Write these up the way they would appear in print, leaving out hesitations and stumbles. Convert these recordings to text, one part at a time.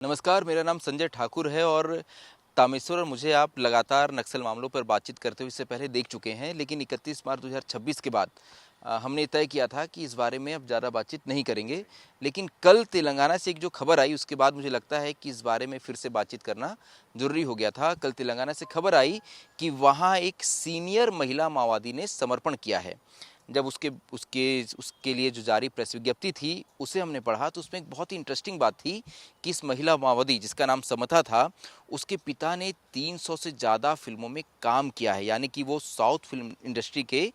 नमस्कार, मेरा नाम संजय ठाकुर है और तामेश्वर और मुझे आप लगातार नक्सल मामलों पर बातचीत करते हुए इससे पहले देख चुके हैं, लेकिन 31 मार्च 2026 के बाद हमने तय किया था कि इस बारे में अब ज़्यादा बातचीत नहीं करेंगे। लेकिन कल तेलंगाना से एक जो खबर आई उसके बाद मुझे लगता है कि इस बारे में फिर से बातचीत करना ज़रूरी हो गया था। कल तेलंगाना से खबर आई कि वहाँ एक सीनियर महिला माओवादी ने समर्पण किया है। जब उसके उसके उसके लिए जो जारी प्रेस विज्ञप्ति थी उसे हमने पढ़ा तो उसमें एक बहुत ही इंटरेस्टिंग बात थी कि इस महिला माओवादी जिसका नाम समता था, उसके पिता ने 300 से ज़्यादा फिल्मों में काम किया है, यानी कि वो साउथ फिल्म इंडस्ट्री के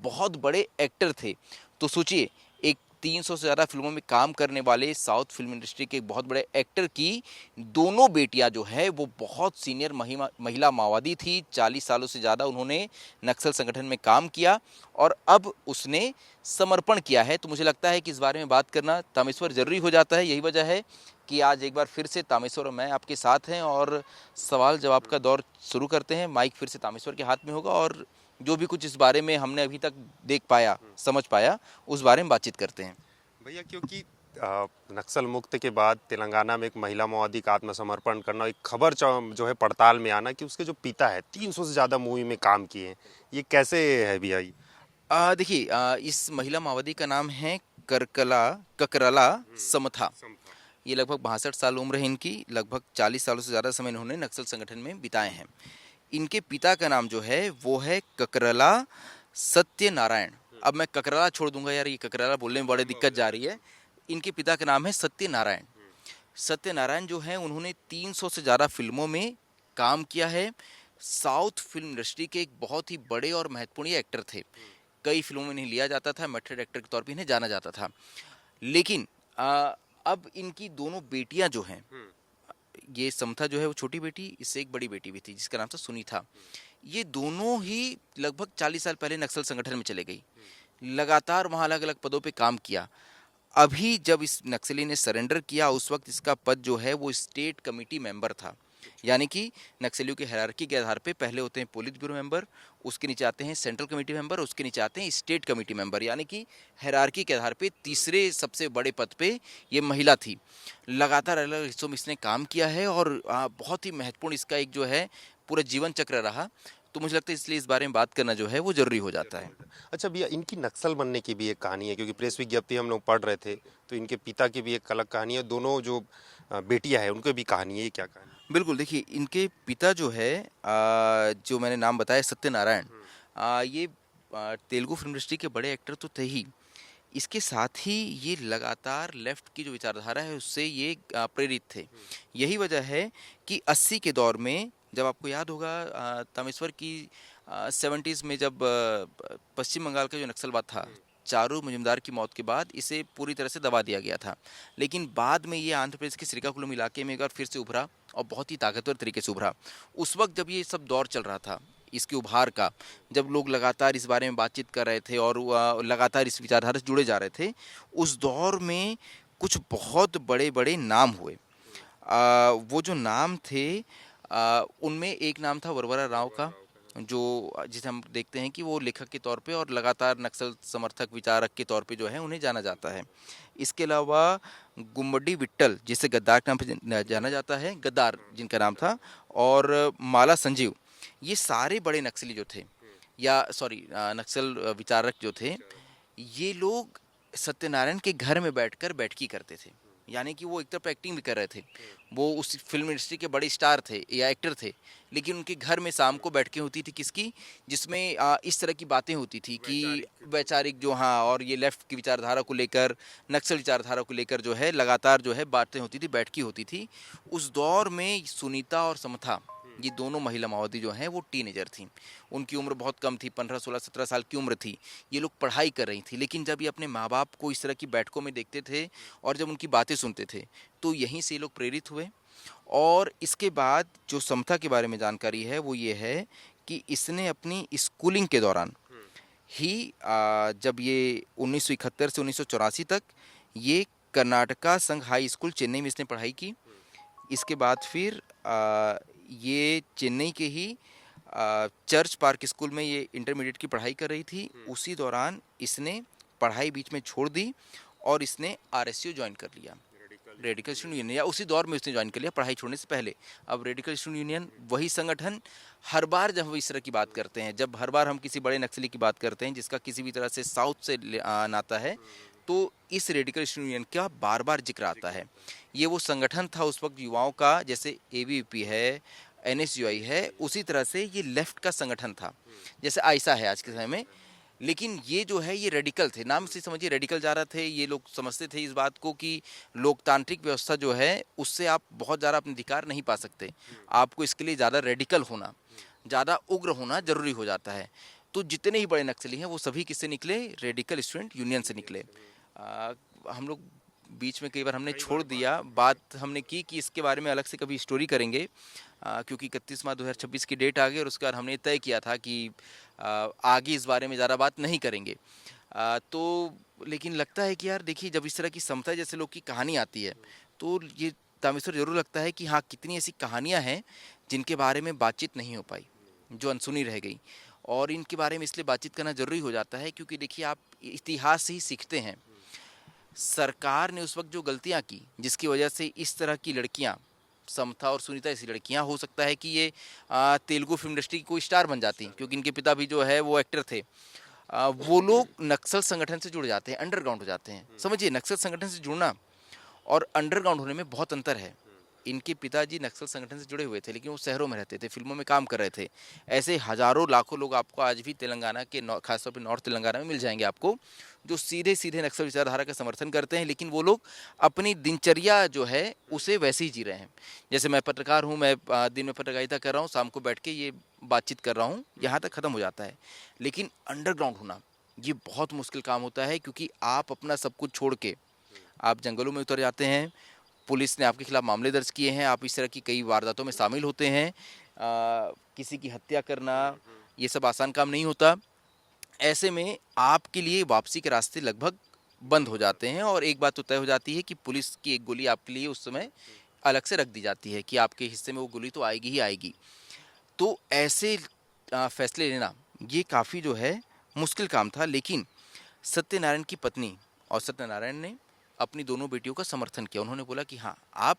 बहुत बड़े एक्टर थे। तो सोचिए, एक 300 से ज़्यादा फिल्मों में काम करने वाले साउथ फिल्म इंडस्ट्री के एक बहुत बड़े एक्टर की दोनों बेटियां जो है वो बहुत सीनियर महिला माओवादी थी। 40 सालों से ज़्यादा उन्होंने नक्सल संगठन में काम किया और अब उसने समर्पण किया है। तो मुझे लगता है कि इस बारे में बात करना तामेश्वर ज़रूरी हो जाता है। यही वजह है कि आज एक बार फिर से तामेश्वर और मैं आपके साथ हैं और सवाल जवाब का दौर शुरू करते हैं। माइक फिर से तामेश्वर के हाथ में होगा और जो भी कुछ इस बारे में हमने अभी तक देख पाया, समझ पाया, उस बारे में बातचीत करते हैं। भैया, क्योंकि नक्सल मुक्त के बाद तेलंगाना में एक महिला माओवादी का आत्मसमर्पण करना, एक खबर जो है पड़ताल में आना कि उसके जो पिता है 300 से ज़्यादा मूवी में काम किए हैं, ये कैसे है भैया ये? देखिए, इस महिला माओवादी का नाम है करकला ककरला समथा। समथा। ये लगभग 62 साल उम्र है इनकी। लगभग 40 सालों से ज़्यादा समय इन्होंने नक्सल संगठन में बिताए हैं। इनके पिता का नाम जो है वो है ककरला सत्यनारायण। अब मैं ककरला छोड़ दूंगा यार, ये ककरला बोलने में बड़ी दिक्कत जा रही है। इनके पिता का नाम है सत्यनारायण। सत्यनारायण जो है उन्होंने 300 से ज़्यादा फिल्मों में काम किया है। साउथ फिल्म इंडस्ट्री के एक बहुत ही बड़े और महत्वपूर्ण एक्टर थे। कई फिल्मों में इन्हें लिया जाता था, मेथड एक्टर के तौर पे इन्हें जाना जाता था। लेकिन अब इनकी दोनों बेटियां जो हैं, ये समथा जो है वो छोटी बेटी, इससे एक बड़ी बेटी भी थी जिसका नाम था सुनीता। ये दोनों ही लगभग 40 साल पहले नक्सल संगठन में चले गई। लगातार वहाँ अलग अलग पदों पे काम किया। अभी जब इस नक्सली ने सरेंडर किया उस वक्त इसका पद जो है वो स्टेट कमेटी मेंबर था। यानी कि नक्सलियों की हायरार्की के आधार पे पहले होते हैं पोलित ब्यूरो मेंबर, उसके नीचे आते हैं सेंट्रल कमेटी मेंबर, उसके नीचे आते हैं स्टेट कमेटी मेंबर। यानी कि हायरार्की के आधार पे तीसरे सबसे बड़े पद पे ये महिला थी। लगातार अलग अलग हिस्सों में इसने काम किया है और बहुत ही महत्वपूर्ण इसका एक जो है पूरा जीवन चक्र रहा। तो मुझे लगता है इसलिए इस बारे में बात करना जो है वो जरूरी हो जाता है। अच्छा भैया, इनकी नक्सल बनने की भी एक कहानी है, क्योंकि प्रेस विज्ञप्ति हम लोग पढ़ रहे थे तो इनके पिता की भी एक अलग कहानी है, दोनों जो बेटियां हैं उनकी भी कहानी है। ये क्या कहानी? बिल्कुल, देखिए इनके पिता जो है जो मैंने नाम बताया सत्यनारायण, ये तेलुगु फिल्म इंडस्ट्री के बड़े एक्टर तो थे ही। इसके साथ ही ये लगातार लेफ्ट की जो विचारधारा है उससे ये प्रेरित थे। यही वजह है कि 80 के दौर में, जब आपको याद होगा तामेश्वर की 70s में जब पश्चिम बंगाल का जो नक्सलवाद था, चारू मजुमदार की मौत के बाद इसे पूरी तरह से दबा दिया गया था। लेकिन बाद में ये आंध्र प्रदेश के श्रीकाकुलम इलाके में एक बार फिर से उभरा और बहुत ही ताकतवर तरीके से उभरा। उस वक्त जब ये सब दौर चल रहा था इसके उभार का, जब लोग लगातार इस बारे में बातचीत कर रहे थे और लगातार इस विचारधारा से जुड़े जा रहे थे, उस दौर में कुछ बहुत बड़े बड़े नाम हुए। वो जो नाम थे उनमें एक नाम था वरवरा राव का, जो जिसे हम देखते हैं कि वो लेखक के तौर पे और लगातार नक्सल समर्थक विचारक के तौर पे जो है उन्हें जाना जाता है। इसके अलावा गुम्बडी विट्टल, जिसे गद्दार के नाम पे जाना जाता है, गद्दार जिनका नाम था, और माला संजीव, ये सारे बड़े नक्सली जो थे, या सॉरी नक्सल विचारक जो थे, ये लोग सत्यनारायण के घर में बैठकर बैठकी करते थे। यानी कि वो एक तरफ एक्टिंग भी कर रहे थे, वो उस फिल्म इंडस्ट्री के बड़े स्टार थे या एक्टर थे, लेकिन उनके घर में शाम को बैठकें होती थी किसकी, जिसमें इस तरह की बातें होती थी कि वैचारिक जो, हाँ, और ये लेफ्ट की विचारधारा को लेकर, नक्सल विचारधारा को लेकर जो है लगातार जो है बातें होती थी, बैठकी होती थी। उस दौर में सुनीता और समथा, ये दोनों महिला माओवादी जो हैं वो टीनेजर थीं। उनकी उम्र बहुत कम थी, 15 16 17 साल की उम्र थी। ये लोग पढ़ाई कर रही थी, लेकिन जब ये अपने माँ बाप को इस तरह की बैठकों में देखते थे और जब उनकी बातें सुनते थे तो यहीं से ये लोग प्रेरित हुए। और इसके बाद जो समता के बारे में जानकारी है वो ये है कि इसने अपनी स्कूलिंग के दौरान ही जब ये 1971 से 1984 तक ये कर्नाटका संघ हाई स्कूल चेन्नई में इसने पढ़ाई की। इसके बाद फिर ये चेन्नई के ही चर्च पार्क स्कूल में ये इंटरमीडिएट की पढ़ाई कर रही थी। उसी दौरान इसने पढ़ाई बीच में छोड़ दी और इसने आरएसयू ज्वाइन कर लिया। रेडिकल स्टूडेंट यूनियन, या उसी दौर में उसने ज्वाइन कर लिया पढ़ाई छोड़ने से पहले। अब रेडिकल स्टूडेंट यूनियन वही संगठन, हर बार जब हम इस तरह की बात करते हैं, जब हर बार हम किसी बड़े नक्सली की बात करते हैं जिसका किसी भी तरह से साउथ से नाता है, तो इस रेडिकल स्टूडेंट यूनियन का बार बार जिक्र आता है। ये वो संगठन था उस वक्त युवाओं का, जैसे एबीवीपी है, एनएसयूआई है, उसी तरह से ये लेफ्ट का संगठन था, जैसे आइसा है आज के समय में। लेकिन ये जो है ये रेडिकल थे, नाम से समझिए रेडिकल जा रहा थे। ये लोग समझते थे इस बात को कि लोकतांत्रिक व्यवस्था जो है उससे आप बहुत ज़्यादा अपने अधिकार नहीं पा सकते, आपको इसके लिए ज़्यादा रेडिकल होना, ज़्यादा उग्र होना जरूरी हो जाता है। तो जितने ही बड़े नक्सली हैं वो सभी किससे निकले? रेडिकल स्टूडेंट यूनियन से निकले। हम लोग बीच में कई बार हमने छोड़ दिया, बात हमने की कि इसके बारे में अलग से कभी स्टोरी करेंगे, क्योंकि 31 मार्च 2026 की डेट आ गई और उसके बाद हमने तय किया था कि आगे इस बारे में ज़्यादा बात नहीं करेंगे। तो लेकिन लगता है कि यार देखिए, जब इस तरह की समता जैसे लोग की कहानी आती है तो ये तामेश्वर जरूर लगता है कि हाँ, कितनी ऐसी कहानियाँ हैं जिनके बारे में बातचीत नहीं हो पाई, जो अनसुनी रह गई, और इनके बारे में इसलिए बातचीत करना जरूरी हो जाता है क्योंकि देखिए आप इतिहास से ही सीखते हैं। सरकार ने उस वक्त जो गलतियां की जिसकी वजह से इस तरह की लड़कियां, समता और सुनीता ऐसी लड़कियां, हो सकता है कि ये तेलुगु फिल्म इंडस्ट्री की कोई स्टार बन जाती, क्योंकि इनके पिता भी जो है वो एक्टर थे। वो लोग नक्सल संगठन से जुड़ जाते हैं, अंडरग्राउंड हो जाते हैं। समझिए, नक्सल संगठन से जुड़ना और अंडरग्राउंड होने में बहुत अंतर है। इनके पिताजी नक्सल संगठन से जुड़े हुए थे लेकिन वो शहरों में रहते थे, फिल्मों में काम कर रहे थे। ऐसे हजारों लाखों लोग आपको आज भी तेलंगाना के, खासतौर पर नॉर्थ तेलंगाना में मिल जाएंगे आपको, जो सीधे सीधे नक्सल विचारधारा का समर्थन करते हैं, लेकिन वो लोग अपनी दिनचर्या जो है उसे वैसे ही जी रहे हैं। जैसे मैं पत्रकार हूँ, मैं दिन में पत्रकारिता कर रहा हूँ, शाम को बैठ के ये बातचीत कर रहा हूँ, यहाँ तक ख़त्म हो जाता है। लेकिन अंडरग्राउंड होना ये बहुत मुश्किल काम होता है, क्योंकि आप अपना सब कुछ छोड़ के आप जंगलों में उतर जाते हैं, पुलिस ने आपके खिलाफ मामले दर्ज किए हैं, आप इस तरह की कई वारदातों में शामिल होते हैं। किसी की हत्या करना ये सब आसान काम नहीं होता। ऐसे में आपके लिए वापसी के रास्ते लगभग बंद हो जाते हैं, और एक बात तो तय हो जाती है कि पुलिस की एक गोली आपके लिए उस समय अलग से रख दी जाती है कि आपके हिस्से में वो गोली तो आएगी ही आएगी। तो ऐसे फैसले लेना ये काफ़ी जो है मुश्किल काम था। लेकिन सत्यनारायण की पत्नी और सत्यनारायण ने अपनी दोनों बेटियों का समर्थन किया। उन्होंने बोला कि हाँ, आप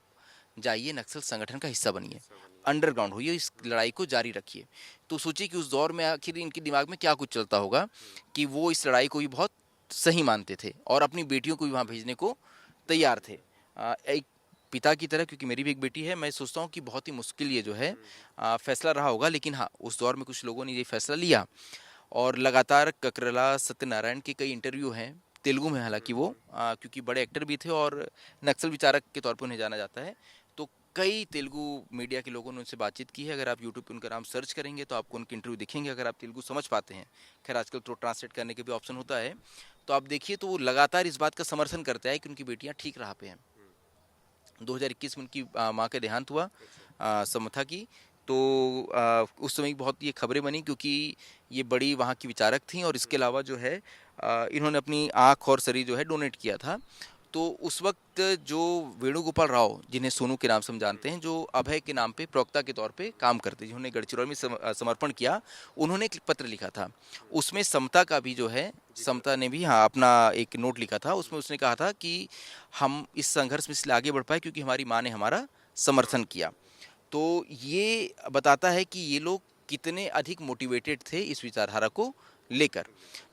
जाइए, नक्सल संगठन का हिस्सा बनिए, अंडरग्राउंड होइए, इस लड़ाई को जारी रखिए। तो सोचिए कि उस दौर में आखिर इनके दिमाग में क्या कुछ चलता होगा कि वो इस लड़ाई को भी बहुत सही मानते थे और अपनी बेटियों को भी वहाँ भेजने को तैयार थे। एक पिता की तरह, क्योंकि मेरी भी एक बेटी है, मैं सोचता हूँ कि बहुत ही मुश्किल ये जो है फैसला रहा होगा। लेकिन हाँ, उस दौर में कुछ लोगों ने ये फैसला लिया, और लगातार ककरला सत्यनारायण के कई इंटरव्यू हैं तेलुगु में, हालांकि वो क्योंकि बड़े एक्टर भी थे और नक्सल विचारक के तौर पर उन्हें जाना जाता है, तो कई तेलुगु मीडिया के लोगों ने उनसे बातचीत की है। अगर आप यूट्यूब पर उनका नाम सर्च करेंगे तो आपको उनके इंटरव्यू दिखेंगे, अगर आप तेलुगु समझ पाते हैं। खैर, आजकल तो ट्रांसलेट करने के भी ऑप्शन होता है, तो आप देखिए तो वो लगातार इस बात का समर्थन करता है कि उनकी बेटियाँ ठीक राह पे हैं। 2021 में उनकी माँ का देहांत हुआ, समथा की। तो उस समय बहुत ये खबरें बनी, क्योंकि ये बड़ी वहाँ की विचारक थी, और इसके अलावा जो है इन्होंने अपनी आँख और शरीर जो है डोनेट किया था। तो उस वक्त जो वेणुगोपाल राव, जिन्हें सोनू के नाम से हम जानते हैं, जो अभय के नाम पे प्रवक्ता के तौर पे काम करते, जिन्होंने गढ़चिरौली में समर्पण किया, उन्होंने एक पत्र लिखा था। उसमें समता का भी जो है, समता ने भी हाँ अपना एक नोट लिखा था। उसमें उसने कहा था कि हम इस संघर्ष में इसलिए आगे बढ़ पाए क्योंकि हमारी माँ ने हमारा समर्थन किया। तो ये बताता है कि ये लोग कितने अधिक मोटिवेटेड थे इस विचारधारा को लेकर।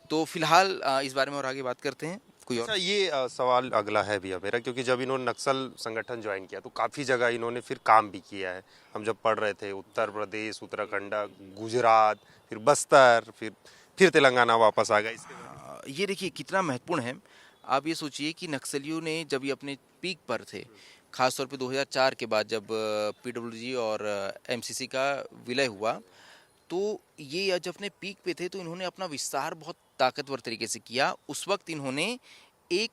तो फिलहाल इस बारे में और आगे बात करते हैं। कोई और? अच्छा, ये सवाल अगला है भैया मेरा, क्योंकि जब इन्होंने नक्सल संगठन ज्वाइन किया तो काफ़ी जगह इन्होंने फिर काम भी किया है। हम जब पढ़ रहे थे, उत्तर प्रदेश, उत्तराखंड, गुजरात, फिर बस्तर, फिर तेलंगाना वापस आ गए। इसके बारे में ये देखिए कितना महत्वपूर्ण है। आप ये सोचिए कि नक्सलियों ने जब ये अपने पीक पर थे, खासतौर पे 2004 के बाद जब पीडब्ल्यूजी और एमसीसी का विलय हुआ, तो ये जब अपने पीक पे थे तो इन्होंने अपना विस्तार बहुत ताकतवर तरीके से किया। उस वक्त इन्होंने एक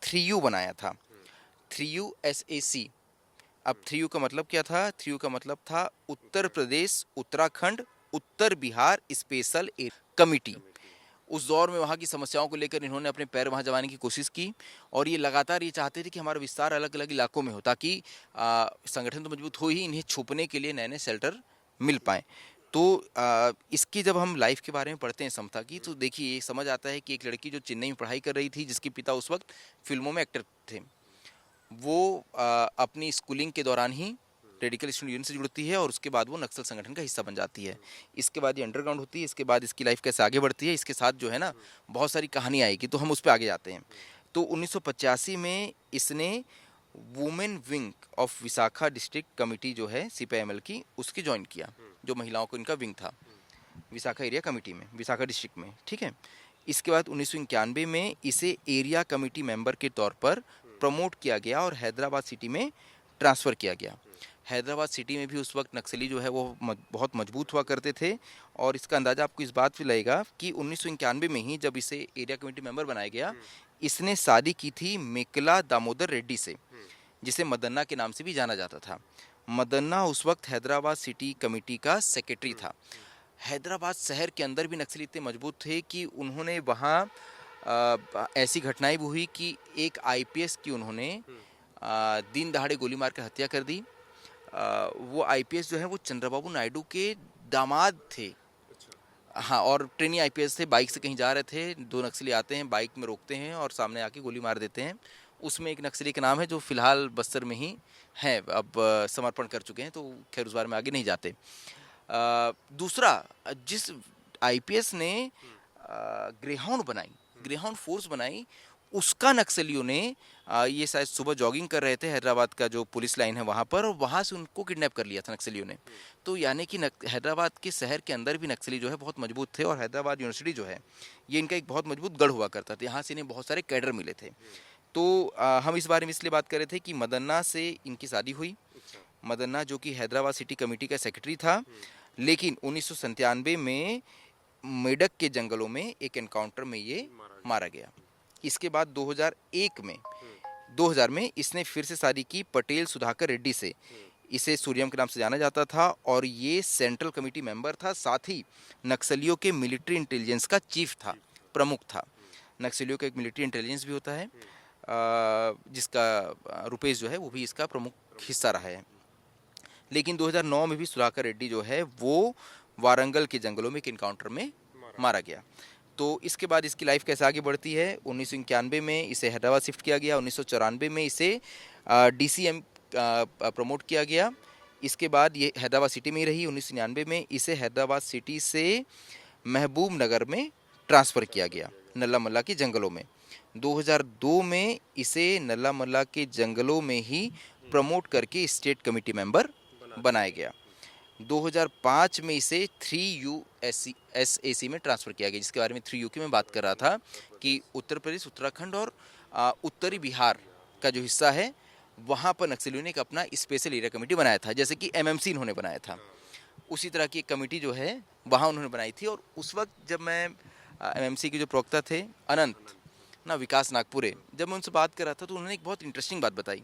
3U बनाया था, 3USAC। अब 3U का मतलब क्या था? 3U का मतलब था उत्तर प्रदेश उत्तराखंड उत्तर बिहार स्पेशल कमिटी। उस दौर में वहाँ की समस्याओं को लेकर इन्होंने अपने पैर वहाँ जमाने की कोशिश की, और ये लगातार ये चाहते थे कि हमारा विस्तार अलग अलग इलाकों में हो, ताकि संगठन तो मजबूत हो ही, इन्हें छुपने के लिए नए नए शेल्टर मिल पाएँ। तो इसकी जब हम लाइफ के बारे में पढ़ते हैं समता की, तो देखिए समझ आता है कि एक लड़की जो चेन्नई में पढ़ाई कर रही थी, जिसके पिता उस वक्त फिल्मों में एक्टर थे, वो अपनी स्कूलिंग के दौरान ही रेडिकल स्टूडेंट यूनियन से जुड़ती है और उसके बाद वो नक्सल संगठन का हिस्सा बन जाती है। इसके बाद ये अंडरग्राउंड होती है, इसके बाद इसकी लाइफ कैसे आगे बढ़ती है, इसके साथ जो है ना बहुत सारी कहानी आएगी, तो हम उस पर आगे जाते हैं। तो 1985 में इसने women wing of Vishakha district committee जो है सीपीआईएमएल की, उसकी ज्वाइन किया, जो महिलाओं को इनका विंग था विशाखा एरिया कमेटी में, विशाखा डिस्ट्रिक्ट में, ठीक है। इसके बाद 1991 में इसे एरिया कमेटी मेंबर के तौर पर प्रमोट किया गया और हैदराबाद सिटी में ट्रांसफ़र किया गया। हैदराबाद सिटी में भी उस वक्त नक्सली जो है वो बहुत मजबूत हुआ करते थे, और इसका अंदाज़ा आपको इस बात से लगेगा कि 1991 में ही जब इसे एरिया कमेटी मेंबर बनाया गया, इसने शादी की थी मेकला दामोदर रेड्डी से, जिसे मदन्ना के नाम से भी जाना जाता था। मदन्ना उस वक्त हैदराबाद सिटी कमेटी का सेक्रेटरी था। हैदराबाद शहर के अंदर भी नक्सली इतने मजबूत थे कि उन्होंने वहाँ ऐसी घटनाएं भी हुई कि एक आईपीएस की उन्होंने दिन दहाड़े गोली मार कर हत्या कर दी। वो आईपीएस जो है वो चंद्रबाबू नायडू के दामाद थे। हाँ, और ट्रेनी आईपीएस थे, बाइक से कहीं जा रहे थे, दो नक्सली आते हैं, बाइक में रोकते हैं और सामने आके गोली मार देते हैं। उसमें एक नक्सली का नाम है जो फिलहाल बस्तर में ही है, अब समर्पण कर चुके हैं, तो खैर उस बारे में आगे नहीं जाते। दूसरा, जिस आईपीएस ने ग्रेहाउंड बनाई, ग्रेहाउंड फोर्स बनाई, उसका नक्सलियों ने ये शायद सुबह जॉगिंग कर रहे थे हैदराबाद का जो पुलिस लाइन है वहाँ पर, और वहाँ से उनको किडनैप कर लिया था नक्सलियों ने। तो यानी कि हैदराबाद के शहर के अंदर भी नक्सली जो है बहुत मजबूत थे, और हैदराबाद यूनिवर्सिटी जो है ये इनका एक बहुत मजबूत गढ़ हुआ करता था, यहाँ से इन्हें बहुत सारे कैडर मिले थे। तो हम इस बारे में इसलिए बात कर रहे थे कि मदन्ना से इनकी शादी हुई। मदन्ना जो कि हैदराबाद सिटी कमेटी का सेक्रेटरी था, लेकिन 1997 में मेडक के जंगलों में एक एनकाउंटर में ये मारा गया। इसके बाद 2000 में इसने फिर से शादी की पटेल सुधाकर रेड्डी से। इसे सूर्यम के नाम से जाना जाता था, और ये सेंट्रल कमेटी मेंबर था, साथ ही नक्सलियों के मिलिट्री इंटेलिजेंस का चीफ था, प्रमुख था। नक्सलियों का एक मिलिट्री इंटेलिजेंस भी होता है, जिसका रुपेश जो है वो भी इसका प्रमुख हिस्सा रहा है। लेकिन 2009 में भी सुधाकर रेड्डी जो है वो वारंगल के जंगलों में एक इनकाउंटर में मारा गया। तो इसके बाद इसकी लाइफ कैसे आगे बढ़ती है, 1991 में इसे हैदराबाद शिफ्ट किया गया, 1994 में इसे डीसीएम प्रमोट किया गया। इसके बाद ये हैदराबाद सिटी में ही रही। 1999 में इसे हैदराबाद सिटी से महबूब नगर में ट्रांसफ़र किया गया, नल्ला मल्ला के जंगलों में। 2002 में इसे नल्ला मल्ला के जंगलों में ही प्रमोट करके स्टेट कमेटी मेंबर बनाया गया। 2005 में इसे 3USAC में ट्रांसफ़र किया गया, जिसके बारे में 3U की मैं बात कर रहा था कि उत्तर प्रदेश, उत्तराखंड और उत्तरी बिहार का जो हिस्सा है वहाँ पर नक्सलियों ने एक अपना स्पेशल एरिया कमेटी बनाया था, जैसे कि एमएमसी इन्होंने बनाया था, उसी तरह की एक कमेटी जो है वहाँ उन्होंने बनाई थी। और उस वक्त जब मैं एमएमसी के जो प्रवक्ता थे अनंत ना, विकास नागपुरे, जब मैं उनसे बात कर रहा था तो उन्होंने एक बहुत इंटरेस्टिंग बात बताई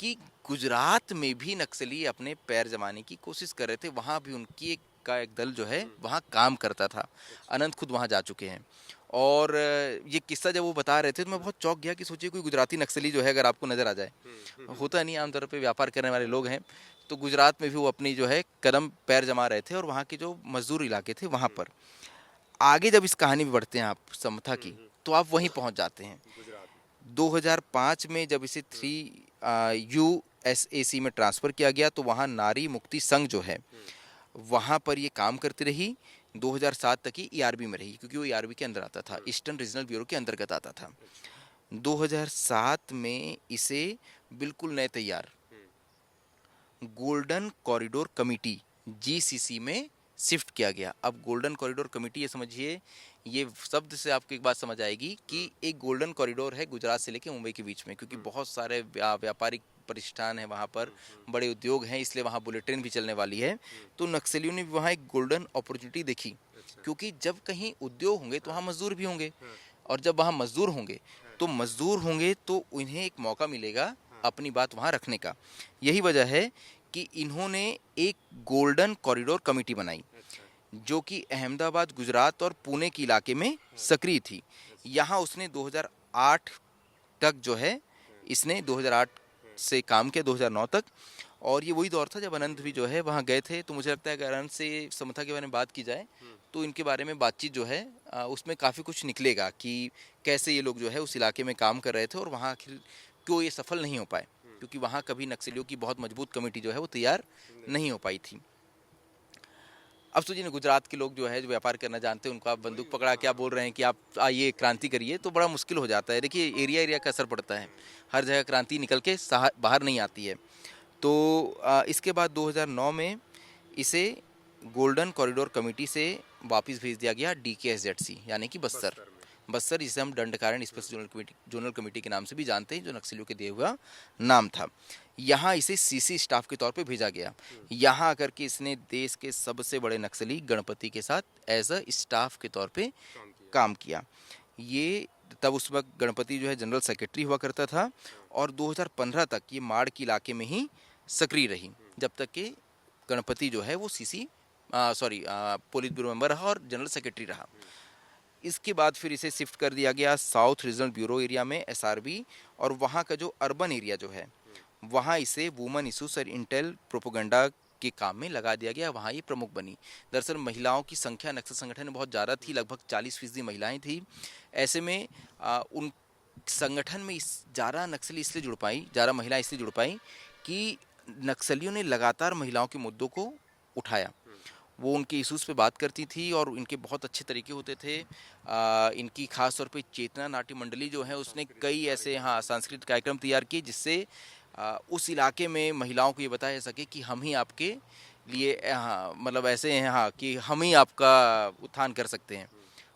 कि गुजरात में भी नक्सली अपने पैर जमाने की कोशिश कर रहे थे, वहाँ भी उनकी एक दल जो है वहाँ काम करता था। अनंत खुद वहाँ जा चुके हैं, और ये किस्सा जब वो बता रहे थे तो मैं बहुत चौंक गया कि सोचिए कोई गुजराती नक्सली जो है अगर आपको नज़र आ जाए, होता नहीं, आमतौर पे व्यापार करने वाले लोग हैं, तो गुजरात में भी वो अपनी जो है कदम पैर जमा रहे थे, और वहाँ के जो मजदूर इलाके थे वहाँ पर। आगे जब इस कहानी में बढ़ते हैं आप समथा की, तो आप वहीं पहुँच जाते हैं। 2005 में जब इसे 3USAC में ट्रांसफ़र किया गया तो वहाँ नारी मुक्ति संघ जो है वहाँ पर ये काम करती रही। 2007 तक ही ईआरबी में रही, क्योंकि वो ईआरबी के अंदर आता था, ईस्टर्न रीजनल ब्यूरो के अंतर्गत आता था। 2007 में इसे बिल्कुल नए तैयार गोल्डन कॉरिडोर कमेटी GCC में शिफ्ट किया गया। अब गोल्डन कॉरिडोर कमेटी, ये समझिए, ये शब्द से आपको एक बात समझ आएगी कि एक गोल्डन कॉरिडोर है गुजरात से लेकर मुंबई के बीच में, क्योंकि बहुत सारे व्यापारिक प्रतिष्ठान है वहाँ पर, बड़े उद्योग हैं, इसलिए वहाँ बुलेट ट्रेन भी चलने वाली है। तो नक्सलियों ने भी वहाँ एक गोल्डन अपॉर्चुनिटी देखी, क्योंकि जब कहीं उद्योग होंगे तो वहाँ मजदूर भी होंगे, और जब वहाँ मजदूर होंगे तो उन्हें एक मौका मिलेगा अपनी बात वहाँ रखने का। यही वजह है कि इन्होंने एक गोल्डन कॉरिडोर कमेटी बनाई, जो कि अहमदाबाद, गुजरात और पुणे के इलाके में सक्रिय थी। यहाँ उसने 2008 तक जो है, इसने 2008 से काम किया 2009 तक, और ये वही दौर था जब अनंत भी जो है वहाँ गए थे। तो मुझे लगता है कि अनंत से समथा के बारे में बात की जाए तो इनके बारे में बातचीत जो है उसमें काफ़ी कुछ निकलेगा कि कैसे ये लोग जो है उस इलाके में काम कर रहे थे, और वहाँ आखिर क्यों ये सफल नहीं हो पाए, क्योंकि वहाँ कभी नक्सलियों की बहुत मजबूत कमेटी जो है वो तैयार नहीं हो पाई थी। अब सोचिए ना, गुजरात के लोग जो है जो व्यापार करना जानते हैं, उनको आप बंदूक पकड़ा के आप बोल रहे हैं कि आप आइए क्रांति करिए, तो बड़ा मुश्किल हो जाता है। देखिए एरिया एरिया का असर पड़ता है, हर जगह क्रांति निकल के बाहर नहीं आती है। तो इसके बाद 2009 में इसे गोल्डन कॉरिडोर कमेटी से वापस भेज दिया गया DKSZC यानी कि बस्तर। बस्तर जिसे हम दंडकारण्य स्पेशल जोनल कमेटी के नाम से भी जानते हैं, जो नक्सलियों के दिए हुआ नाम था। यहाँ इसे CC स्टाफ के तौर पे भेजा गया। यहाँ आकर के इसने देश के सबसे बड़े नक्सली गणपति के साथ एज अ स्टाफ के तौर पे काम किया। ये तब उस वक्त गणपति जो है जनरल सेक्रेटरी हुआ करता था, और 2015 तक ये माड़ के इलाके में ही सक्रिय रही, जब तक कि गणपति जो है वो पोलित ब्यूरो मेंबर रहा और जनरल सेक्रेटरी रहा। इसके बाद फिर इसे शिफ्ट कर दिया गया साउथ रीजनल ब्यूरो एरिया में, SRB, और वहाँ का जो अर्बन एरिया जो है वहाँ इसे वुमेन इशूज और इंटेल प्रोपोगंडा के काम में लगा दिया गया। वहाँ ये प्रमुख बनी। दरअसल महिलाओं की संख्या नक्सल संगठन में बहुत ज़्यादा थी, लगभग 40% महिलाएं थी। ऐसे में उन संगठन में ज़्यादा नक्सली इसलिए जुड़ पाई, ज़्यादा महिलाएं इसलिए जुड़ पाई कि नक्सलियों ने लगातार महिलाओं के मुद्दों को उठाया। वो उनके इशूज़ पे बात करती थी और इनके बहुत अच्छे तरीके होते थे। इनकी खास तौर पे चेतना नाट्य मंडली जो है उसने कई ऐसे सांस्कृतिक कार्यक्रम तैयार किए, जिससे उस इलाके में महिलाओं को ये बताया जा सके कि हम ही आपके लिए मतलब ऐसे हैं कि हम ही आपका उत्थान कर सकते हैं।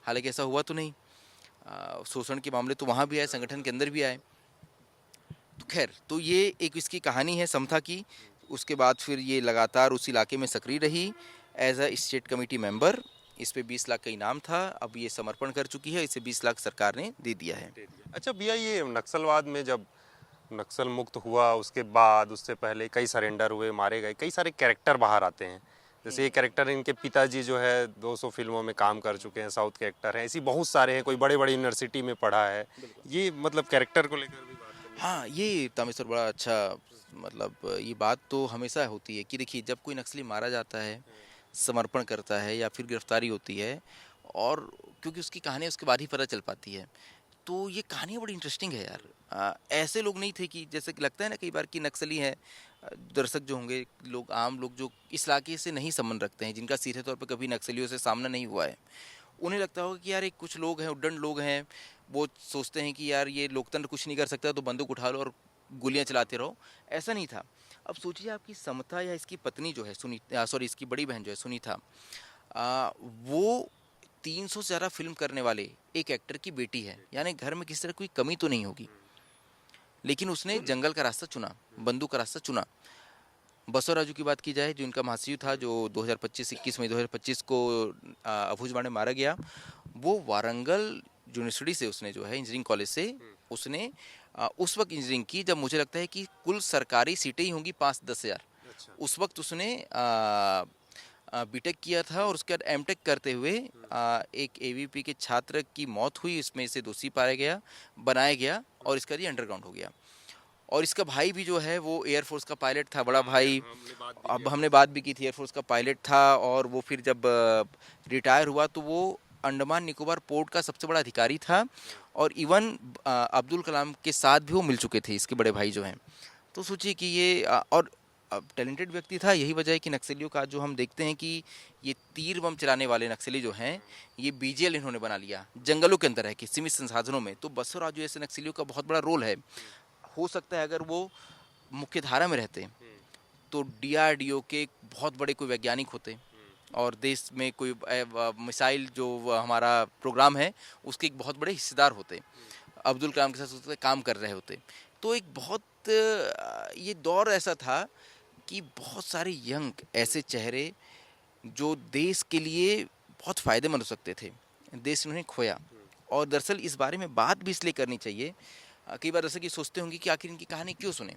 हालांकि ऐसा हुआ तो नहीं। शोषण के मामले तो वहाँ भी आए, संगठन के अंदर भी आए। तो खैर, तो ये एक इसकी कहानी है समता की। उसके बाद फिर ये लगातार उस इलाके में सक्रिय रही as a state committee member. इस पे 20 लाख का इनाम था। अब ये समर्पण कर चुकी है, इसे 20 लाख सरकार ने दे दिया है। अच्छा भैया, ये नक्सलवाद में जब नक्सल मुक्त हुआ उसके बाद, उससे पहले कई सरेंडर हुए, मारे गए, कई सारे कैरेक्टर बाहर आते हैं। जैसे ये कैरेक्टर, इनके पिताजी जो है 200 फिल्मों में काम कर चुके हैं, साउथ के एक्टर हैं। ऐसी बहुत सारे हैं, कोई बड़े बड़े यूनिवर्सिटी में पढ़ा है। ये मतलब कैरेक्टर को लेकर भी बात करनी। हाँ, ये तामेश्वर बड़ा अच्छा, मतलब ये बात तो हमेशा होती है कि देखिए जब कोई नक्सली मारा जाता है, समर्पण करता है या फिर गिरफ्तारी होती है, और क्योंकि उसकी कहानी उसके बाद ही पता चल पाती है, तो ये कहानी बड़ी इंटरेस्टिंग है यार। ऐसे लोग नहीं थे कि जैसे कि लगता है ना कई बार कि नक्सली हैं। दर्शक जो होंगे, लोग आम लोग जो इस इलाके से नहीं संबंध रखते हैं, जिनका सीधे तौर पर कभी नक्सलियों से सामना नहीं हुआ है, उन्हें लगता होगा कि यार एक कुछ लोग हैं, उद्दंड लोग हैं, वो सोचते हैं कि यार ये लोकतंत्र कुछ नहीं कर सकता तो बंदूक उठा लो और गोलियां चलाते रहो। ऐसा नहीं था। अब सोचिए आपकी समता या इसकी पत्नी जो है इसकी बड़ी बहन जो है सुनीता, वो 300 से ज़्यादा फिल्म करने वाले एक एक्टर की बेटी है, यानी घर में किसी तरह कोई कमी तो नहीं होगी। लेकिन उसने जंगल का रास्ता चुना, बंदूक का रास्ता चुना। बसवराजू की बात की जाए, जो इनका महासचिव था, जो 21 मई 2025 को अभूजबाण में मारा गया, वो वारंगल यूनिवर्सिटी से उसने जो है इंजीनियरिंग कॉलेज से उसने उस वक्त इंजीनियरिंग की जब मुझे लगता है कि कुल सरकारी सीटें ही होंगी 5-10 हज़ार। उस वक्त उसने बीटेक किया था, और उसके बाद एमटेक करते हुए एक एवीपी के छात्र की मौत हुई, इसमें इसे दोषी पाया गया, बनाया गया, और इसका ये अंडरग्राउंड हो गया। और इसका भाई भी जो है वो एयरफोर्स का पायलट था, बड़ा भाई। अब हमने बात भी की थी, एयरफोर्स का पायलट था, और वो फिर जब रिटायर हुआ तो वो अंडमान निकोबार पोर्ट का सबसे बड़ा अधिकारी था, और इवन अब्दुल कलाम के साथ भी वो मिल चुके थे, इसके बड़े भाई जो हैं। तो सोचिए कि ये और टैलेंटेड व्यक्ति था। यही वजह है कि नक्सलियों का जो हम देखते हैं कि ये तीर बम चलाने वाले नक्सली जो हैं, ये BGL इन्होंने बना लिया जंगलों के अंदर है कि सीमित संसाधनों में। तो बसवराजू जैसे नक्सलियों का बहुत बड़ा रोल है। हो सकता है अगर वो मुख्य धारा में रहते तो DRDO के बहुत बड़े कोई वैज्ञानिक होते, और देश में कोई मिसाइल जो हमारा प्रोग्राम है उसके एक बहुत बड़े हिस्सेदार होते, अब्दुल कलाम के साथ उसके काम कर रहे होते। तो एक बहुत ये दौर ऐसा था कि बहुत सारे यंग ऐसे चेहरे जो देश के लिए बहुत फ़ायदेमंद हो सकते थे, देश ने उन्हें खोया। और दरअसल इस बारे में बात भी इसलिए करनी चाहिए। कई बार जैसे कि सोचते होंगे कि आखिर इनकी कहानी क्यों सुने।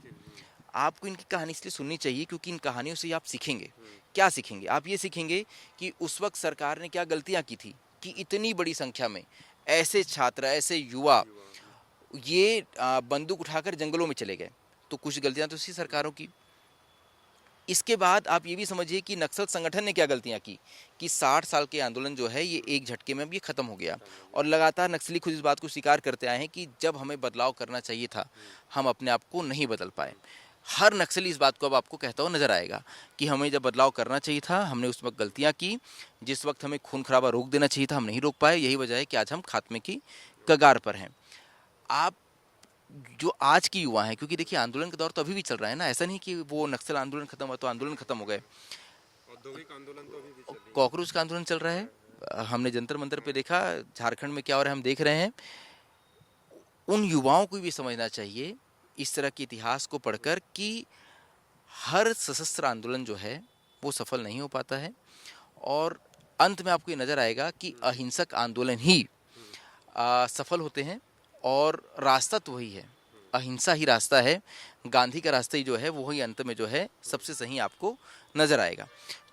आपको इनकी कहानी इसलिए सुननी चाहिए क्योंकि इन कहानियों से आप सीखेंगे। क्या सीखेंगे? आप ये सीखेंगे कि उस वक्त सरकार ने क्या गलतियां की थी कि इतनी बड़ी संख्या में ऐसे छात्र, ऐसे युवा ये बंदूक उठाकर जंगलों में चले गए। तो कुछ गलतियां तो इसी सरकारों की। इसके बाद आप ये भी समझिए कि नक्सल संगठन ने क्या गलतियां की कि 60 साल के आंदोलन जो है ये एक झटके में अब ये खत्म हो गया। और लगातार नक्सली खुद इस बात को स्वीकार करते आए हैं कि जब हमें बदलाव करना चाहिए था हम अपने आप को नहीं बदल पाए। हर नक्सली इस बात को अब आपको कहता हुआ नजर आएगा कि हमें जब बदलाव करना चाहिए था हमने उस वक्त गलतियां की, जिस वक्त हमें खून खराबा रोक देना चाहिए था हम नहीं रोक पाए। यही वजह है कि आज हम खात्मे की कगार पर हैं। आप जो आज की युवा हैं, क्योंकि देखिए आंदोलन का दौर तो अभी भी चल रहा है ना, ऐसा नहीं कि वो नक्सल आंदोलन खत्म हुआ तो आंदोलन खत्म हो गए। औद्योगिक आंदोलन तो अभी भी चल रही कॉकरोच का आंदोलन चल रहा है। हमने जंतर मंतर पे देखा, झारखंड में क्या हो रहा है हम देख रहे हैं। उन युवाओं को भी समझना चाहिए इस तरह के इतिहास को पढ़कर कि हर सशस्त्र आंदोलन जो है वो सफल नहीं हो पाता है और अंत में आपको ये नज़र आएगा कि अहिंसक आंदोलन ही सफल होते हैं और रास्ता तो वही है, अहिंसा ही रास्ता है। गांधी का रास्ता ही जो है वो ही अंत में जो है सबसे सही आपको नज़र आएगा।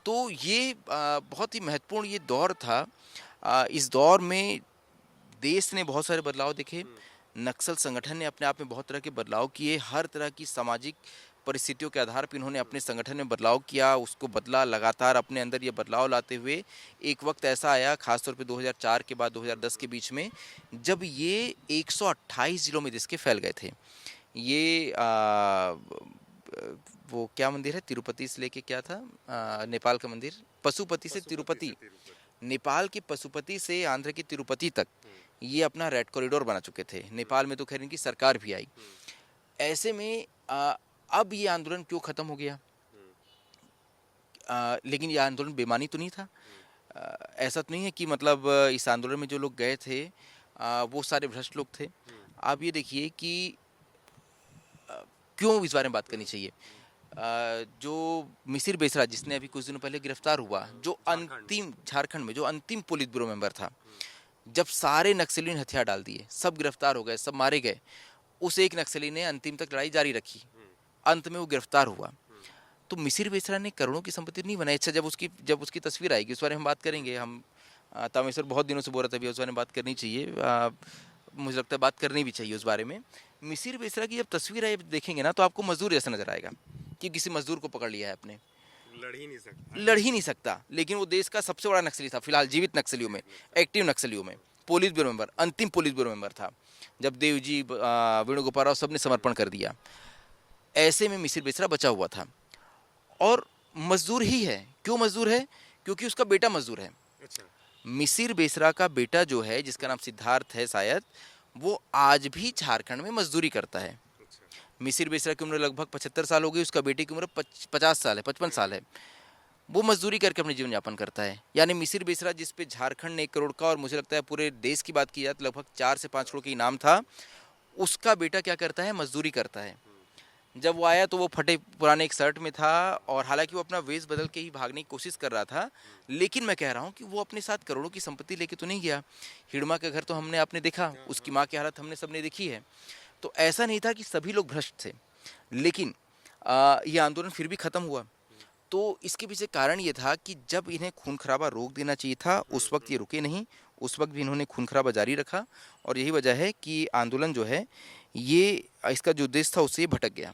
तो ये बहुत ही महत्वपूर्ण ये दौर था। इस दौर में देश ने बहुत सारे बदलाव देखे, नक्सल संगठन ने अपने आप में बहुत तरह के बदलाव किए, हर तरह की सामाजिक परिस्थितियों के आधार पर इन्होंने अपने संगठन में बदलाव किया, उसको बदला, लगातार अपने अंदर ये बदलाव लाते हुए एक वक्त ऐसा आया खासतौर पे 2004 के बाद 2010 के बीच में जब ये 128 जिलों में देश के फैल गए थे। ये वो क्या मंदिर है तिरुपति से लेके क्या था नेपाल का मंदिर, पशुपति से तिरुपति, नेपाल के पशुपति से आंध्र की तिरुपति तक ये अपना रेड कॉरिडोर बना चुके थे। नेपाल में तो खैर इनकी सरकार भी आई। ऐसे में अब ये आंदोलन क्यों खत्म हो गया? लेकिन ये आंदोलन बेमानी तो नहीं था। ऐसा तो नहीं है कि मतलब इस आंदोलन में जो लोग गए थे वो सारे भ्रष्ट लोग थे। आप ये देखिए कि क्यों इस बारे में बात करनी चाहिए। जो मिसिर बेसरा जिसने अभी कुछ दिनों पहले गिरफ्तार हुआ, जो अंतिम झारखंड में जो अंतिम पुलिस ब्यूरो मेंबर था, जब सारे नक्सलियों ने हथियार डाल दिए, सब गिरफ्तार हो गए, सब मारे गए, उस एक नक्सली ने अंतिम तक लड़ाई जारी रखी, अंत में वो गिरफ्तार हुआ। तो मिसिर बेसरा ने करोड़ों की संपत्ति नहीं बनाई। अच्छा, जब उसकी तस्वीर आएगी उस बारे में हम बात करेंगे। हम तामेश्वर बहुत दिनों से बोल रहा था अभी उस बारे में बात करनी चाहिए। मुझे लगता है बात करनी भी चाहिए उस बारे में। मिसिर बेसरा की जब तस्वीर आए देखेंगे ना तो आपको मजदूर जैसा नजर आएगा कि किसी मजदूर को पकड़ लिया है आपने। लड़ ही नहीं सकता, लेकिन वो देश का सबसे बड़ा नक्सली था फिलहाल जीवित नक्सलियों में, एक्टिव नक्सलियों में। पुलिस ब्यूरो मेंबर, अंतिम पुलिस ब्यूरो मेंबर था जब देवजी वेणुगोपाल राव सब ने समर्पण कर दिया। ऐसे में मिसिर बेसरा बचा हुआ था और मजदूर ही है। क्यों मजदूर है? क्योंकि उसका बेटा मजदूर है। अच्छा। मिसिर बेसरा का बेटा जो है जिसका नाम सिद्धार्थ है शायद, वो आज भी झारखंड में मजदूरी करता है। मिसिर बेसरा की उम्र लगभग 75 साल हो गई, उसका बेटे की उम्र 50 साल है, 55 साल है। वो मजदूरी करके अपने जीवन यापन करता है। यानी मिसिर बेसरा जिस पे झारखंड ने 1 करोड़ का और मुझे लगता है पूरे देश की बात की जाए तो लगभग 4 से 5 करोड़ का इनाम था, उसका बेटा क्या करता है? मजदूरी करता है। जब वो आया तो वो फटे पुराने एक शर्ट में था और हालांकि वो अपना वेश बदल के ही भागने की कोशिश कर रहा था, लेकिन मैं कह रहा हूँ कि वो अपने साथ करोड़ों की संपत्ति लेके तो नहीं गया। हिड़मा का घर तो हमने आपने देखा, उसकी माँ की हालत हमने सबने देखी है। तो ऐसा नहीं था कि सभी लोग भ्रष्ट थे, लेकिन ये आंदोलन फिर भी खत्म हुआ। तो इसके पीछे कारण ये था कि जब इन्हें खून खराबा रोक देना चाहिए था उस वक्त ये रुके नहीं, उस वक्त भी इन्होंने खून खराबा जारी रखा और यही वजह है कि आंदोलन जो है ये इसका जो उद्देश्य था उससे भटक गया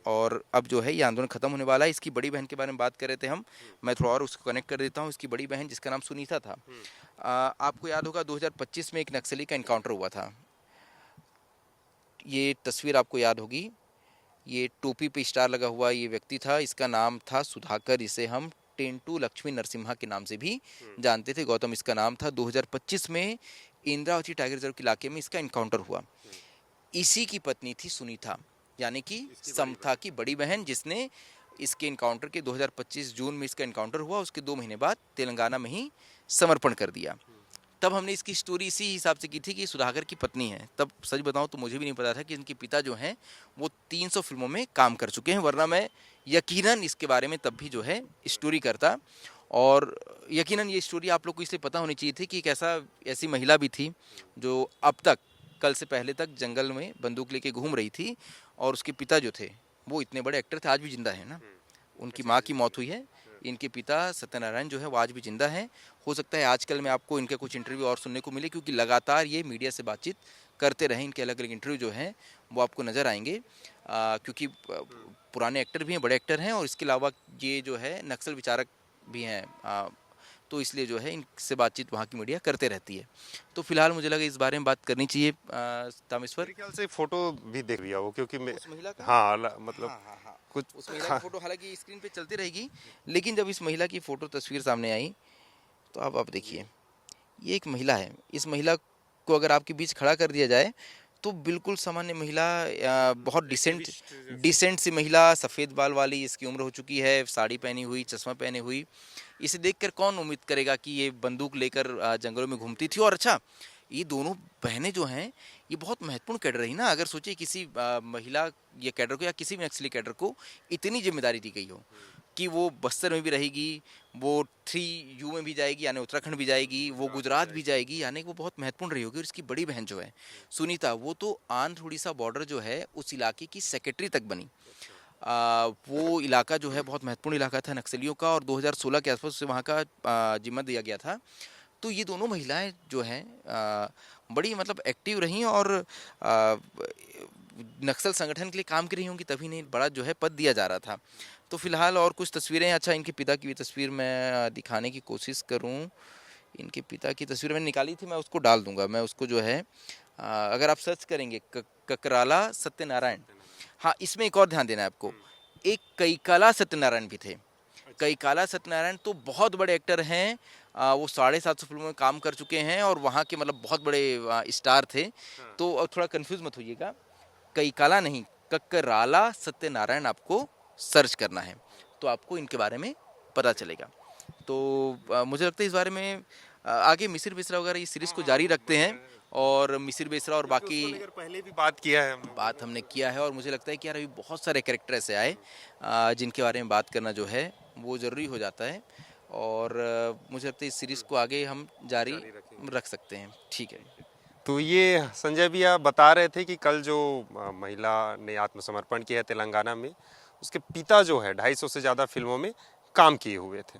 और अब जो है ये आंदोलन खत्म होने वाला है। इसकी बड़ी बहन के बारे में बात कर रहे थे हम, मैं थोड़ा और उसको कनेक्ट कर देता हूँ। इसकी बड़ी बहन जिसका नाम सुनीता था, आपको याद होगा 2025 में एक नक्सली का इनकाउंटर हुआ था। ये तस्वीर आपको याद होगी, ये टोपी पे स्टार लगा हुआ ये व्यक्ति था, इसका नाम था सुधाकर, इसे हम टेंटू लक्ष्मी नरसिम्हा के नाम से भी जानते थे। गौतम इसका नाम था। 2025 में इंद्रावती टाइगर रिजर्व के इलाके में इसका इनकाउंटर हुआ। इसी की पत्नी थी सुनीता, यानी कि समता की बड़ी बहन, जिसने इसके इनकाउंटर के 2025 जून में इसका इनकाउंटर हुआ, उसके 2 महीने बाद तेलंगाना में ही समर्पण कर दिया। तब हमने इसकी स्टोरी इसी हिसाब से की थी कि सुधाकर की पत्नी है। तब सच बताऊं तो मुझे भी नहीं पता था कि इनके पिता जो हैं वो 300 फिल्मों में काम कर चुके हैं, वरना मैं यकीनन इसके बारे में तब भी जो है स्टोरी करता। और यकीनन ये स्टोरी आप लोग को इसलिए पता होनी चाहिए थी कि एक ऐसी महिला भी थी जो अब तक कल से पहले तक जंगल में बंदूक लेके घूम रही थी और उसके पिता जो थे वो इतने बड़े एक्टर थे, आज भी जिंदा है ना। उनकी माँ की मौत हुई है, इनके पिता सत्यनारायण जो है वो आज भी जिंदा हैं। हो सकता है आजकल में आपको इनके कुछ इंटरव्यू और सुनने को मिले, क्योंकि लगातार ये मीडिया से बातचीत करते रहे। इनके अलग अलग इंटरव्यू जो हैं वो आपको नज़र आएंगे, क्योंकि पुराने एक्टर भी हैं, बड़े एक्टर हैं, और इसके अलावा ये जो है नक्सल विचारक भी हैं। तो इसलिए जो है इनसे बातचीत वहाँ की मीडिया करते रहती है। तो फिलहाल मुझे लगा इस बारे में बात करनी चाहिए। तामेश्वर, मेरे ख्याल से फोटो भी देख लिया वो, क्योंकि मैं, उस महिला का, हाँ मतलब हाँ हाँ हाँ, कुछ, उस महिला हाँ, की फोटो हालांकि स्क्रीन पे चलती रहेगी, लेकिन जब इस महिला की फोटो तस्वीर सामने आई तो आप देखिए, ये एक महिला है। इस महिला को अगर आपके बीच खड़ा कर दिया जाए तो बिल्कुल सामान्य महिला, बहुत डिसेंट सी महिला, सफ़ेद बाल वाली, इसकी उम्र हो चुकी है, साड़ी पहनी हुई, चश्मा पहने हुई। इसे देखकर कौन उम्मीद करेगा कि ये बंदूक लेकर जंगलों में घूमती थी। और अच्छा, ये दोनों बहनें जो हैं, ये बहुत महत्वपूर्ण कैडर रही ना। अगर सोचिए किसी महिला या कैडर को या किसी भी नक्सली कैडर को इतनी जिम्मेदारी दी गई हो कि वो बस्तर में भी रहेगी, वो 3U में भी जाएगी यानी उत्तराखंड भी जाएगी, वो गुजरात भी जाएगी, यानी वो बहुत महत्वपूर्ण रही होगी। और इसकी बड़ी बहन जो है सुनीता, वो तो आंध्र उड़ीसा बॉर्डर जो है उस इलाके की सेक्रेटरी तक बनी। वो इलाका जो है बहुत महत्वपूर्ण इलाका था नक्सलियों का, और 2016 के आसपास उसे वहाँ का जिम्मा दिया गया था। तो ये दोनों महिलाएं जो हैं बड़ी मतलब एक्टिव रहीं, और नक्सल संगठन के लिए काम कर रही होंगी, तभी नहीं बड़ा जो है पद दिया जा रहा था। तो फिलहाल और कुछ तस्वीरें, अच्छा इनके पिता की भी तस्वीर मैं दिखाने की कोशिश करूं। इनके पिता की तस्वीर मैंने निकाली थी, मैं उसको डाल दूंगा। मैं उसको जो है अगर आप सर्च करेंगे ककराला सत्यनारायण, हाँ, इसमें एक और ध्यान देना है आपको, एक कैकाला सत्यनारायण भी थे। कैकाला सत्यनारायण तो बहुत बड़े एक्टर हैं, वो 750 फिल्मों में काम कर चुके हैं, और वहाँ के मतलब बहुत बड़े स्टार थे। तो अब थोड़ा कंफ्यूज मत होइएगा, कैकाला नहीं, ककराला सत्यनारायण आपको सर्च करना है तो आपको इनके बारे में पता चलेगा। तो मुझे लगता है इस बारे में आगे मिसिर बेसरा वगैरह इस सीरीज़ को जारी रखते हैं, और मिसिर बेसरा और बाकी पहले भी बात किया है हमने। बात हमने किया है। और मुझे लगता है कि यार अभी बहुत सारे कैरेक्टर ऐसे आए जिनके बारे में बात करना जो है वो ज़रूरी हो जाता है, और मुझे लगता है इस सीरीज़ को आगे हम जारी रख सकते हैं। ठीक है। तो ये संजय भैया बता रहे थे कि कल जो महिला ने आत्मसमर्पण किया है तेलंगाना में, उसके पिता जो है 250 से ज़्यादा फिल्मों में काम किए हुए थे।